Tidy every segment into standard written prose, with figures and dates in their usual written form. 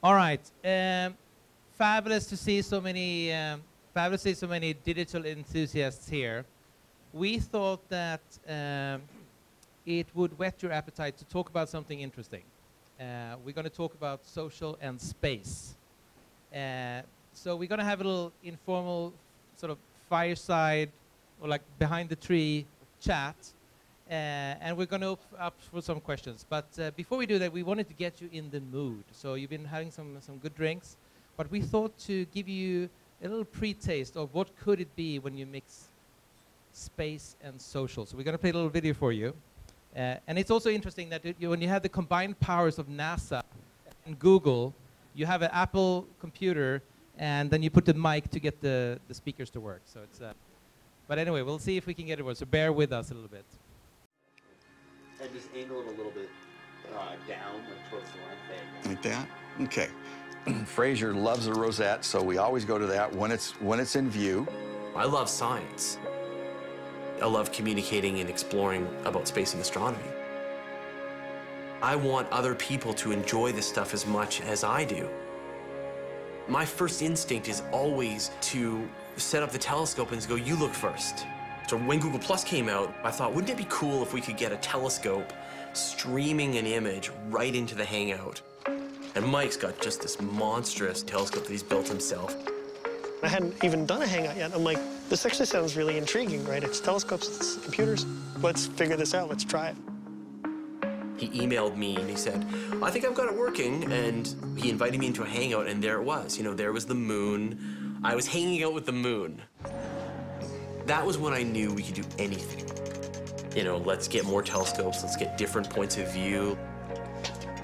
All right. Fabulous to see so many. Fabulous to see so many digital enthusiasts here. We thought that it would whet your appetite to talk about something interesting. We're going to talk about social and space. So we're going to have a little informal sort of fireside or like behind the tree chat. And we're going to open up for some questions. But before we do that, we wanted to get you in the mood. So you've been having some good drinks. But we thought to give you a little pre-taste of what could it be when you mix space and social. So we're going to play a little video for you. And it's also interesting that when you have the combined powers of NASA and Google, you have an Apple computer, and then you put the mic to get the speakers to work. So it's, but anyway, we'll see if we can get it work. So bear with us a little bit. And just angle it a little bit down, like towards the left. Like that? Okay. Fraser loves a rosette, so we always go to that when it's in view. I love science. I love communicating and exploring about space and astronomy. I want other people to enjoy this stuff as much as I do. My first instinct is always to set up the telescope and go, you look first. So when Google Plus came out, I thought, wouldn't it be cool if we could get a telescope streaming an image right into the Hangout? And Mike's got just this monstrous telescope that he's built himself. I hadn't even done a Hangout yet. I'm like, this actually sounds really intriguing, right? It's telescopes, it's computers. Let's figure this out, let's try it. He emailed me and he said, I think I've got it working. And he invited me into a Hangout, and there it was. You know, there was the moon. I was hanging out with the moon. That was when I knew we could do anything. You know, let's get more telescopes, let's get different points of view.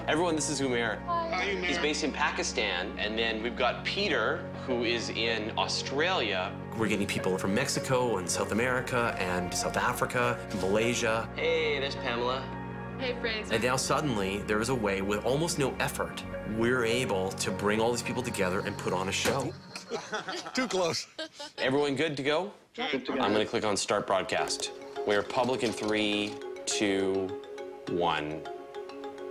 Everyone, this is Umair. Hi, Umair. He's based in Pakistan, and then we've got Peter, who is in Australia. We're getting people from Mexico and South America and South Africa, and Malaysia. Hey, there's Pamela. Hey, Fraser. And now suddenly, there is a way, with almost no effort, we're able to bring all these people together and put on a show. Too close. Everyone good to go? Good to go. I'm gonna click on Start Broadcast. We're public in 3, 2, 1.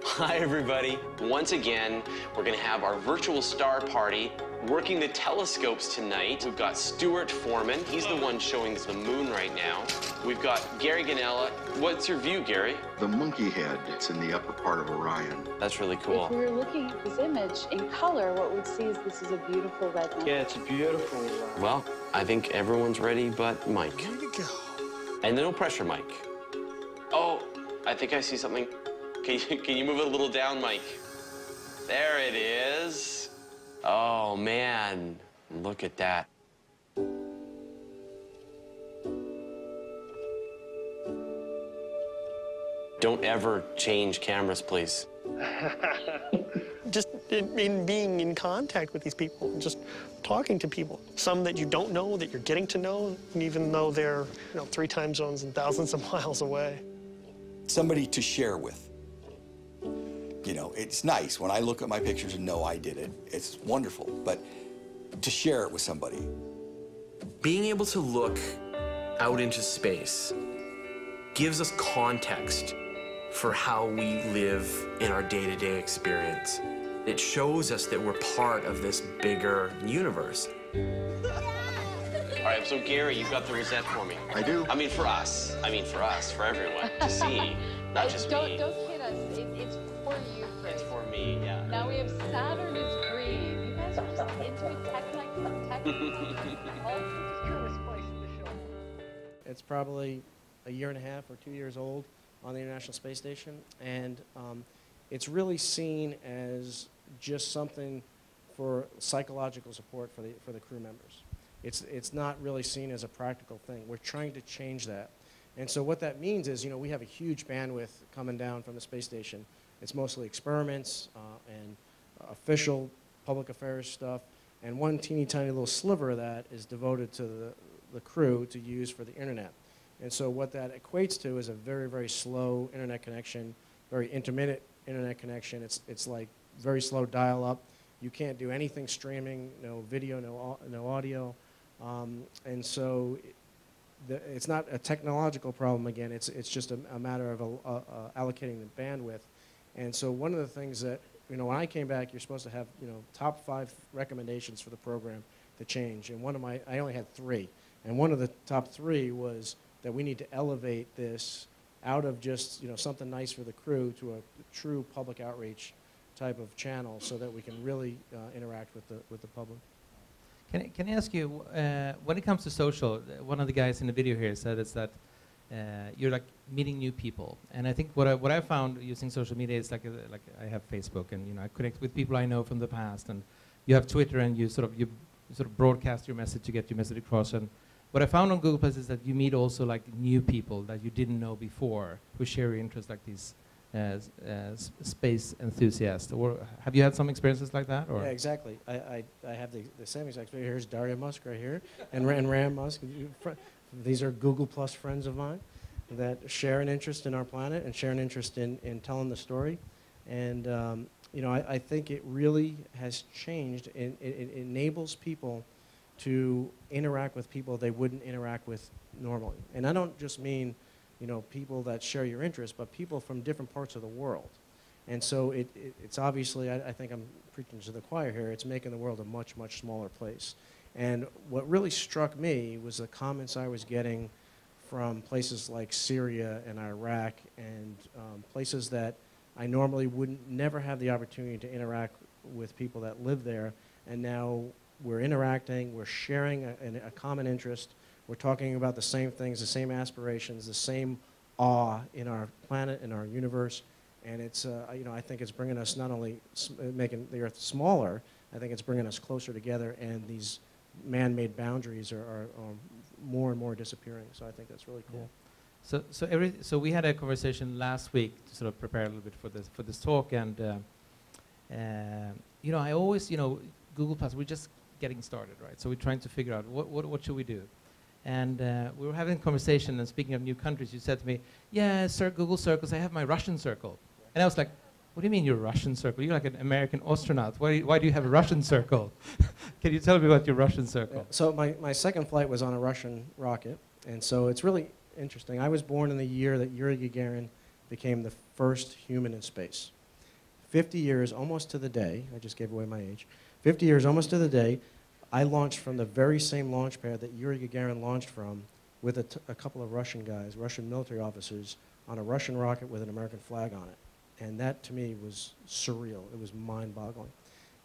Hi, everybody. Once again, we're gonna have our virtual star party. Working the telescopes tonight, we've got Stuart Foreman. He's the one showing the moon right now. We've got Gary Ganella. What's your view, Gary? The monkey head, it's in the upper part of Orion. That's really cool. If we were looking at this image in color, what we'd see is this is a beautiful red line. Yeah, it's beautiful. Well, I think everyone's ready but Mike. Here we go. And no pressure, Mike. Oh, I think I see something. Can you move it a little down, Mike? There it is. Oh, man. Look at that. Don't ever change cameras, please. Just in being in contact with these people, just talking to people. Some that you don't know, that you're getting to know, even though they're 3 time zones and thousands of miles away. Somebody to share with. You know, it's nice when I look at my pictures and know I did it. It's wonderful, but to share it with somebody. Being able to look out into space gives us context for how we live in our day-to-day experience. It shows us that we're part of this bigger universe. All right, so Gary, you've got the rosette for me. I do. I mean, for us. I mean, for us, for everyone to see, not just me. Don't kid us. It's for you, Chris. It's for me, yeah. Now we have Saturn is green. You guys are just into tech. It's probably a year and a half or 2 years old on the International Space Station, and it's really seen as just something for psychological support for the crew members. It's not really seen as a practical thing. We're trying to change that. And so what that means is, we have a huge bandwidth coming down from the space station. It's mostly experiments and official public affairs stuff, and one teeny tiny little sliver of that is devoted to the crew to use for the internet. And so what that equates to is a very, very slow internet connection, very intermittent internet connection. It's like very slow dial-up. You can't do anything streaming, no video, no audio. And so it's not a technological problem again. It's just a matter of allocating the bandwidth. And so one of the things that you know, when I came back, you're supposed to have, you know, top 5 recommendations for the program to change. And I only had 3. And one of the top 3 was that we need to elevate this out of just, you know, something nice for the crew to a true public outreach type of channel so that we can really interact with the public. Can I ask you, when it comes to social, one of the guys in the video here said is that you're like meeting new people, and I think what I found using social media is like I have Facebook, and you know I connect with people I know from the past, and you have Twitter, and you sort of broadcast your message to get your message across. And what I found on Google Plus is that you meet also like new people that you didn't know before who share your interests, like these space enthusiasts. Or have you had some experiences like that? Or? Yeah, exactly. I have the same exact experience. Here's Daria Musk right here, and Ram Musk. These are Google Plus friends of mine that share an interest in our planet and share an interest in telling the story. And you know, I think it really has changed. It enables people to interact with people they wouldn't interact with normally. And I don't just mean, you know, people that share your interests, but people from different parts of the world. And so it's obviously, I think I'm preaching to the choir here, it's making the world a much, much smaller place. And what really struck me was the comments I was getting from places like Syria and Iraq and places that I normally wouldn't never have the opportunity to interact with people that live there. And now we're interacting, we're sharing a common interest, we're talking about the same things, the same aspirations, the same awe in our planet, in our universe. And it's, you know, I think it's bringing us not only making the Earth smaller, I think it's bringing us closer together, and these man-made boundaries are more and more disappearing. So I think that's really cool. Yeah. So we had a conversation last week to sort of prepare a little bit for this talk, and you know, I always, you know, Google Plus, we're just getting started, right? So we're trying to figure out what should we do. And we were having a conversation, and speaking of new countries, you said to me, yeah, sir, Google Circles, I have my Russian circle. And I was like, what do you mean your Russian circle? You're like an American astronaut. Why do you have a Russian circle? Can you tell me about your Russian circle? Yeah. So my second flight was on a Russian rocket, and so it's really interesting. I was born in the year that Yuri Gagarin became the first human in space. 50 years, almost to the day, I just gave away my age, 50 years, almost to the day, I launched from the very same launch pad that Yuri Gagarin launched from with a couple of Russian guys, Russian military officers, on a Russian rocket with an American flag on it. And that, to me, was surreal. It was mind-boggling.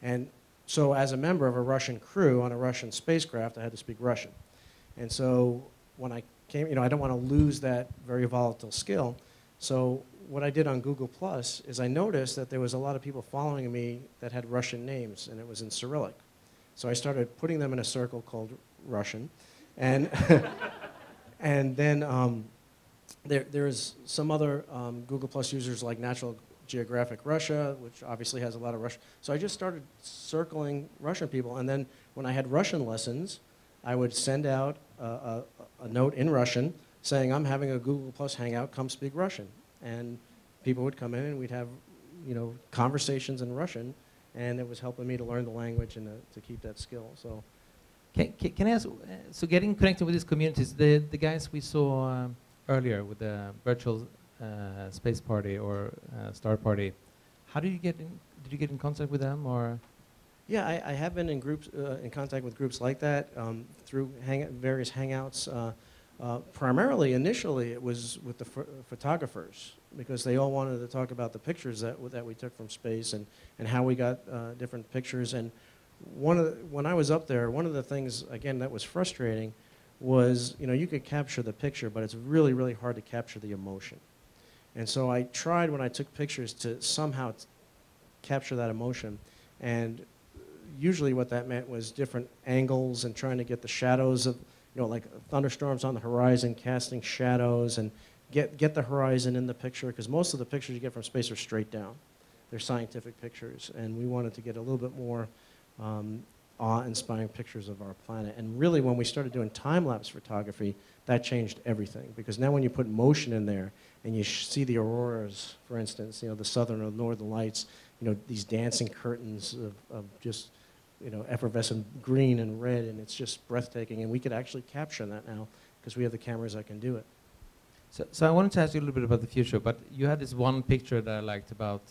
And so as a member of a Russian crew on a Russian spacecraft, I had to speak Russian. And so when I came, you know, I don't want to lose that very volatile skill. So what I did on Google Plus is I noticed that there was a lot of people following me that had Russian names, and it was in Cyrillic. So I started putting them in a circle called Russian. And, and then there's some other Google Plus users like National Geographic Russia, which obviously has a lot of Russian. So I just started circling Russian people. And then when I had Russian lessons, I would send out a note in Russian saying, I'm having a Google Plus Hangout, come speak Russian. And people would come in and we'd have, you know, conversations in Russian. And it was helping me to learn the language and to keep that skill. So, can I ask? So, getting connected with these communities, the guys we saw earlier with the virtual space party or star party, how did you get in? Did you get in contact with them, or? Yeah, I have been in groups in contact with groups like that through various hangouts. Primarily, initially, it was with the photographers, because they all wanted to talk about the pictures that we took from space and how we got different pictures. And when I was up there, one of the things, again, that was frustrating was, you know, you could capture the picture, but it's really, really hard to capture the emotion. And so I tried, when I took pictures, to somehow capture that emotion. And usually what that meant was different angles and trying to get the shadows of, you know, like thunderstorms on the horizon, casting shadows, and get the horizon in the picture, because most of the pictures you get from space are straight down. They're scientific pictures, and we wanted to get a little bit more awe-inspiring pictures of our planet. And really, when we started doing time-lapse photography, that changed everything, because now when you put motion in there and you see the auroras, for instance, you know, the southern or northern lights, you know, these dancing curtains of just, you know, effervescent green and red, and it's just breathtaking. And we could actually capture that now because we have the cameras that can do it. So I wanted to ask you a little bit about the future, but you had this one picture that I liked about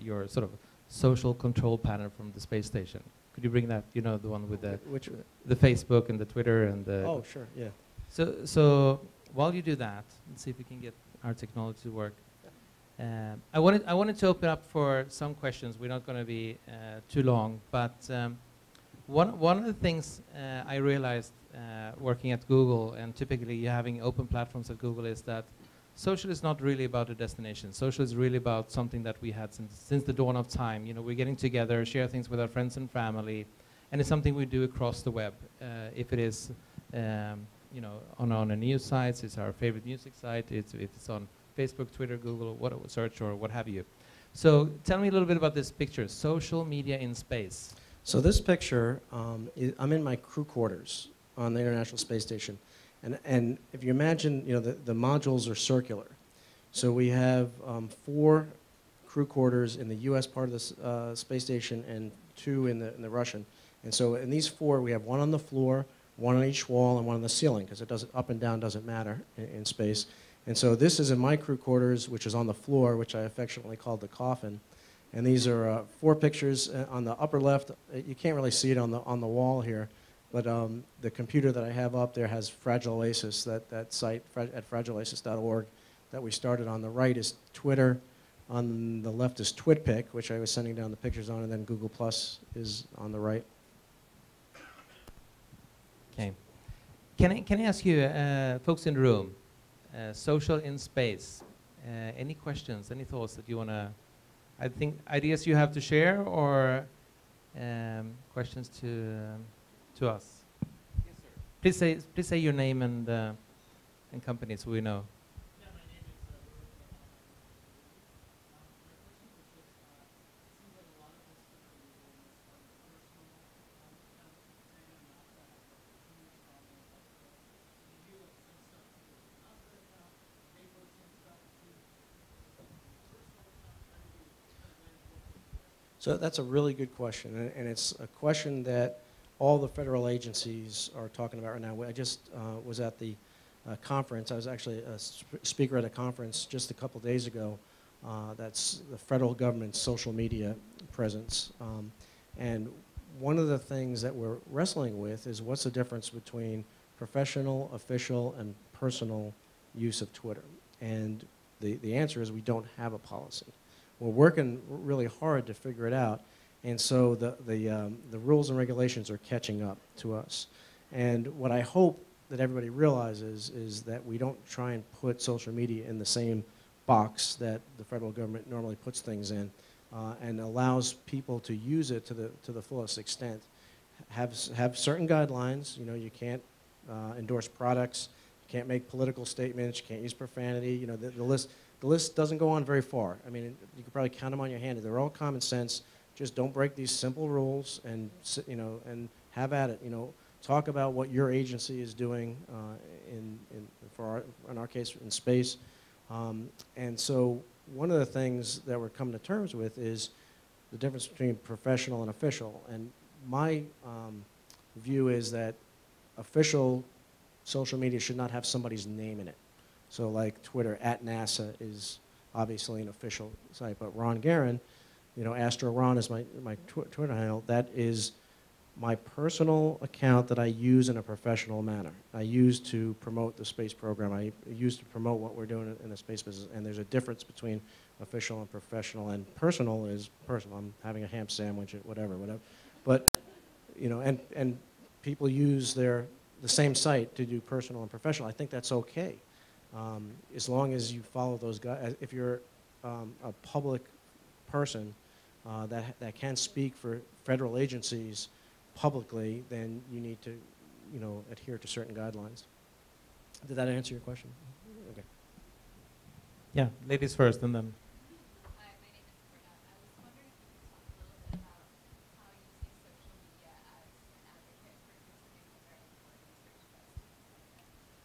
your sort of social control panel from the space station. Could you bring that? You know, the one with the Which? the Facebook and the Twitter and the. Oh, sure, yeah. So while you do that, let's see if we can get our technology to work. I wanted to open up for some questions. We're not going to be too long, but one of the things I realized working at Google, and typically having open platforms at Google, is that social is not really about a destination. Social is really about something that we had since the dawn of time. You know, we're getting together, share things with our friends and family, and it's something we do across the web. If it is, you know, on a news sites, it's our favorite music site. It's on Facebook, Twitter, Google, search, or what have you. So tell me a little bit about this picture, social media in space. So this picture, I'm in my crew quarters on the International Space Station. And if you imagine, you know, the modules are circular. So we have 4 crew quarters in the US part of the space station and 2 in the Russian. And so in these 4, we have 1 on the floor, 1 on each wall, and 1 on the ceiling, because it doesn't, up and down doesn't matter in space. And so this is in my crew quarters, which is on the floor, which I affectionately called the coffin. And these are 4 pictures on the upper left. You can't really see it on the wall here, but the computer that I have up there has Fragile Oasis, that site at fragileoasis.org that we started. On the right is Twitter. On the left is TwitPic, which I was sending down the pictures on, and then Google Plus is on the right. Okay. Can I ask you, folks in the room, social in space, any questions, any thoughts that you want to, I think, ideas you have to share, or questions to us? Yes, sir. Please say your name and company so we know. Yeah, my name is my question seems like a lot of this stuff that you're doing is from a personal kind of thing and not that like a huge problem. Like, you do like some stuff to the NASA account, they post some stuff to the personal account. How do you blend both of those? So that's a really good question, and it's a question that all the federal agencies are talking about right now. I just was at the conference. I was actually a speaker at a conference just a couple days ago. That's the federal government's social media presence. And one of the things that we're wrestling with is what's the difference between professional, official, and personal use of Twitter. And the answer is we don't have a policy. We're working really hard to figure it out. And so the rules and regulations are catching up to us. And what I hope that everybody realizes is that we don't try and put social media in the same box that the federal government normally puts things in, and allows people to use it to the fullest extent. Have certain guidelines. You know, you can't endorse products, you can't make political statements, you can't use profanity. You know, the list doesn't go on very far. I mean, you could probably count them on your hand. They're all common sense. Just don't break these simple rules, and you know, and have at it. You know, talk about what your agency is doing in our case in space. And so one of the things that we're coming to terms with is the difference between professional and official. And my view is that official social media should not have somebody's name in it. So like Twitter @NASA is obviously an official site, but Ron Garan, you know, Astronaut is my Twitter handle. That is my personal account that I use in a professional manner. I use to promote the space program. I use to promote what we're doing in the space business. And there's a difference between official and professional. And personal is personal. I'm having a ham sandwich at whatever. But, you know, and people use the same site to do personal and professional. I think that's okay, as long as you follow those guidelines. If you're a public person that can speak for federal agencies publicly, then you need to, you know, adhere to certain guidelines. Did that answer your question? Okay. Yeah, ladies first, and then. Hi, my name is Britta. I was wondering if you could talk a little bit about how you see social media as an advocate for continuing a very important research.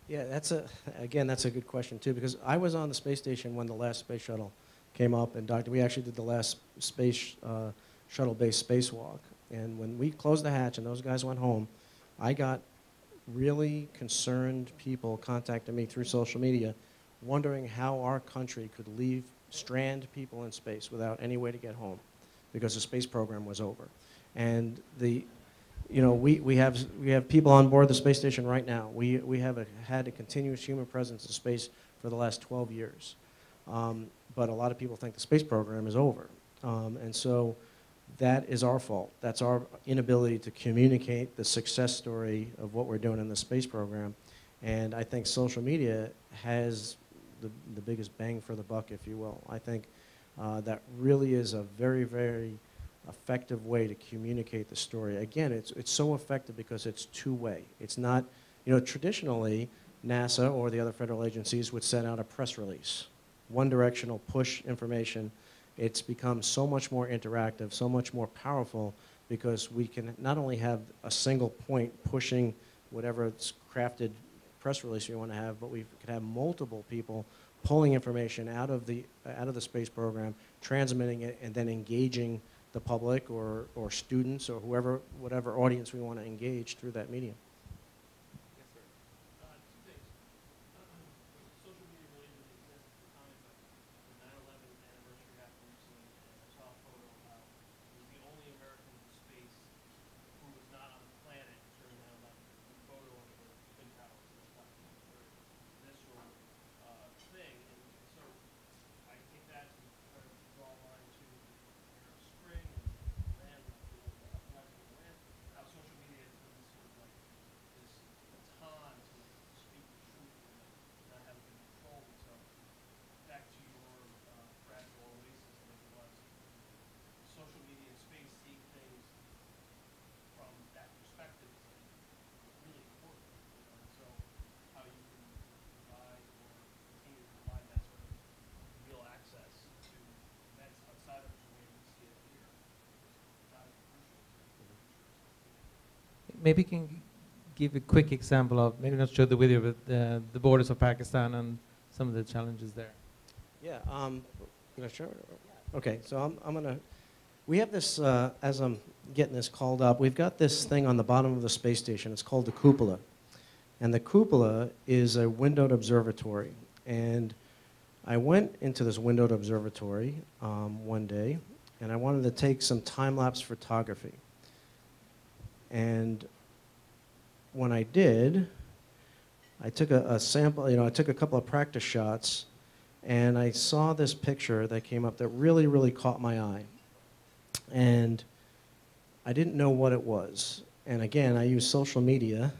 Yeah, that's a good question too, because I was on the space station when the last space shuttle came up, and we actually did the last space shuttle-based spacewalk. And when we closed the hatch and those guys went home, I got really concerned people contacting me through social media, wondering how our country could strand people in space without any way to get home. because the space program was over. And we have people on board the space station right now. We have had a continuous human presence in space for the last 12 years. But a lot of people think the space program is over. And so that is our fault. That's our inability to communicate the success story of what we're doing in the space program. And I think social media has the biggest bang for the buck, if you will. I think that really is a very, very effective way to communicate the story. Again, it's so effective because it's two-way. It's not, traditionally, NASA or the other federal agencies would send out a press release, one-directional push information. It's become so much more interactive, so much more powerful, because we can not only have a single point pushing whatever it's crafted press release you want to have, but we could have multiple people pulling information out of the space program, transmitting it, and then engaging the public or students or whatever audience we want to engage through that medium. Yes, sir. Two things. Social media really didn't exist at the time, but the 9/11 anniversary happened recently, and I saw a photo of how he was the only American in space who was not on the planet during 9/11. A photo of the Twin Towers and stuff. It was a very visceral thing, and so I take that to kind of draw a line to Arab Spring and land, the uprising of the land, how social media has been this sort of like this baton to speak the truth and not have good control. So back to your fragile oasis, like it was, social media and space, seeing things from that perspective is really important. And so how you can provide or continue to provide that sort of real access to events outside of the way we see it here is not as crucial to the future. Maybe you can give a quick example of, maybe not show the video, but the borders of Pakistan and some of the challenges there. Yeah, can I share it? Okay, so I'm gonna, we have this, as I'm getting this called up, we've got this thing on the bottom of the space station. It's called the cupola. And the cupola is a windowed observatory. And I went into this windowed observatory one day, and I wanted to take some time-lapse photography. And when I did, I took a sample, I took a couple of practice shots, and I saw this picture that came up that really, really caught my eye. And I didn't know what it was. And again, I used social media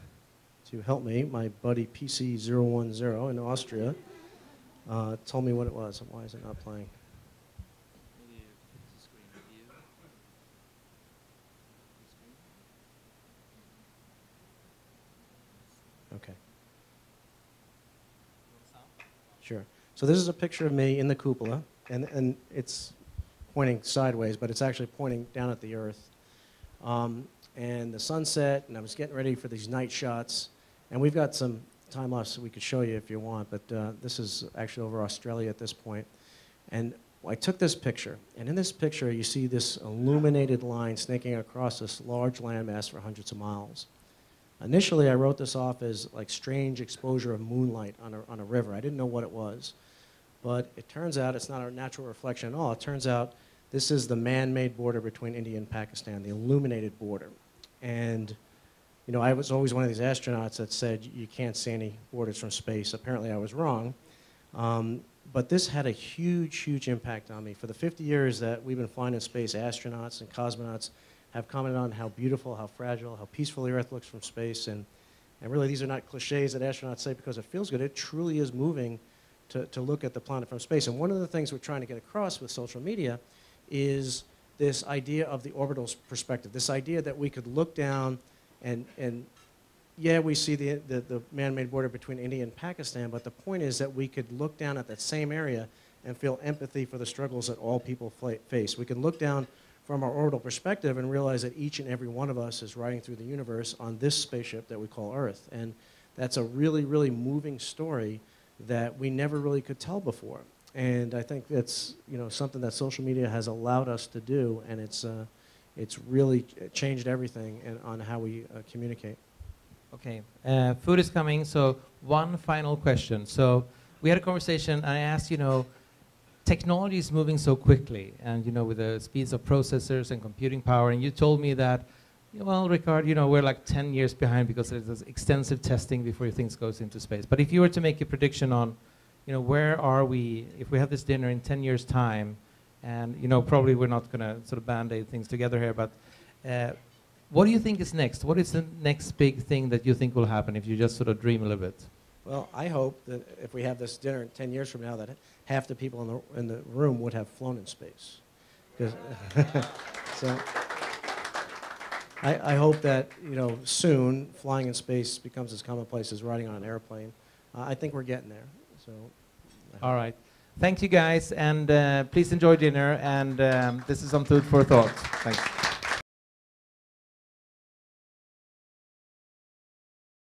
to help me. My buddy PC010 in Austria told me what it was. Why is it not playing? Okay. Sure. So this is a picture of me in the cupola, and it's pointing sideways, but it's actually pointing down at the Earth. And the sunset, and I was getting ready for these night shots, and we've got some time lapse we could show you if you want, but this is actually over Australia at this point. And I took this picture, and in this picture you see this illuminated line snaking across this large landmass for hundreds of miles. Initially, I wrote this off as like strange exposure of moonlight on a river. I didn't know what it was. But it turns out it's not a natural reflection at all. It turns out this is the man-made border between India and Pakistan, the illuminated border. And I was always one of these astronauts that said you can't see any borders from space. Apparently I was wrong. But this had a huge, huge impact on me. For the 50 years that we've been flying in space, astronauts and cosmonauts have commented on how beautiful, how fragile, how peaceful the Earth looks from space. And really, these are not cliches that astronauts say because it feels good. It truly is moving to look at the planet from space. And one of the things we're trying to get across with social media is this idea of the orbital perspective, this idea that we could look down and yeah, we see the man-made border between India and Pakistan, but the point is that we could look down at that same area and feel empathy for the struggles that all people face. We can look down from our orbital perspective and realize that each and every one of us is riding through the universe on this spaceship that we call Earth. And that's a really, really moving story that we never really could tell before. And I think that's something that social media has allowed us to do, and it's really changed everything on how we communicate. Okay, food is coming, so one final question. So we had a conversation, and I asked, technology is moving so quickly, and you know, with the speeds of processors and computing power, and you told me that, well, Ricard, you know, we're like 10 years behind because there's this extensive testing before things goes into space. But if you were to make a prediction on, you know, where are we if we have this dinner in 10 years' time, and you know, probably we're not going to sort of band-aid things together here, but what do you think is next? What is the next big thing that you think will happen if you just sort of dream a little bit? Well, I hope that if we have this dinner 10 years from now, that half the people in the room would have flown in space. So I hope that, you know, soon flying in space becomes as commonplace as riding on an airplane. I think we're getting there. So. All right. Thank you, guys, and please enjoy dinner. And this is some food for thought. Thanks.